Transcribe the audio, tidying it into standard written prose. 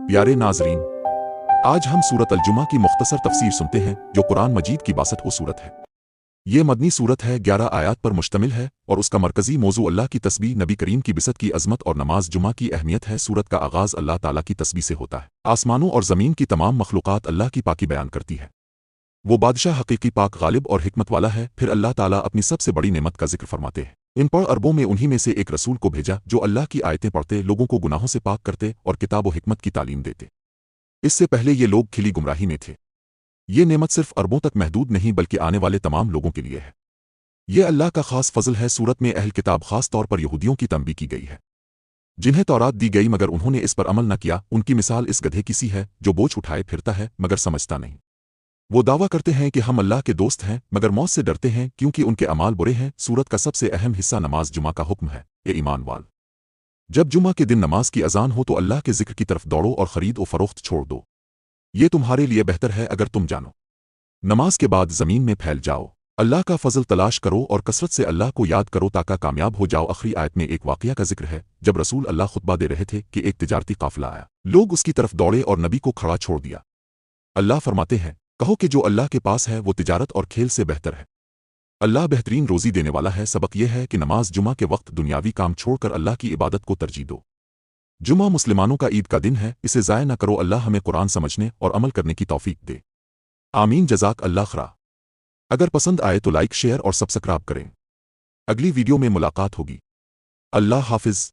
प्यारे नाजरीन, आज हम सूरत अल-जुमा की मुख्तसर तफसीर सुनते हैं जो कुरान मजीद की 62 सूरत है। ये मदनी सूरत है, 11 आयात पर मुश्तमिल है और उसका मरकजी मौजू अल्लाह की तस्बीह, नबी करीम की बिसत की अजमत और नमाज जुमा की अहमियत है। सूरत का आगाज़ अल्लाह ताला की तस्बीह से होता है। आसमानों और ज़मीन की तमाम मखलूक़ात अल्लाह की पाकी बयान करती है। वो बादशाह हकीकी पाक गालिब और हिकमत वाला है। फिर अल्लाह ताला अपनी सबसे बड़ी नेमत का जिक्र फरमाते हैं। इन पर अरबों में उन्हीं में से एक रसूल को भेजा जो अल्लाह की आयतें पढ़ते, लोगों को गुनाहों से पाक करते और किताब व हिकमत की तालीम देते। इससे पहले ये लोग खिली गुमराही में थे। ये नेमत सिर्फ अरबों तक महदूद नहीं बल्कि आने वाले तमाम लोगों के लिए है। ये अल्लाह का खास फजल है। सूरत में अहल किताब खास तौर पर यहूदियों की तंबी की गई है, जिन्हें तौरात दी गई मगर उन्होंने इस पर अमल न किया। उनकी मिसाल इस गधे की सी है जो बोझ उठाए फिरता है मगर समझता नहीं। वो दावा करते हैं कि हम अल्लाह के दोस्त हैं मगर मौत से डरते हैं क्योंकि उनके अमाल बुरे हैं। सूरत का सबसे अहम हिस्सा नमाज जुमा का हुक्म है। ये ईमान वाल, जब जुमा के दिन नमाज की अजान हो तो अल्लाह के जिक्र की तरफ दौड़ो और खरीद व फरोख्त छोड़ दो। ये तुम्हारे लिए बेहतर है अगर तुम जानो। नमाज के बाद ज़मीन में फैल जाओ, अल्लाह का फजल तलाश करो और कसरत से अल्लाह को याद करो ताकि कामयाब हो जाओ। आखिरी आयत में एक वाक़या का जिक्र है जब रसूल अल्लाह खुतबा दे रहे थे कि एक तिजारती काफिला आया। लोग उसकी तरफ दौड़े और नबी को खड़ा छोड़ दिया। अल्लाह फरमाते हैं, कहो कि जो अल्लाह के पास है वो तिजारत और खेल से बेहतर है। अल्लाह बेहतरीन रोज़ी देने वाला है। सबक यह है कि नमाज जुमा के वक्त दुनियावी काम छोड़कर अल्लाह की इबादत को तरजीह दो। जुमा मुसलमानों का ईद का दिन है, इसे ज़ाय न करो। अल्लाह हमें कुरान समझने और अमल करने की तौफीक दे। आमीन। जज़ाक अल्लाह खैर। अगर पसंद आए तो लाइक, शेयर और सब्सक्राइब करें। अगली वीडियो में मुलाकात होगी। अल्लाह हाफिज़।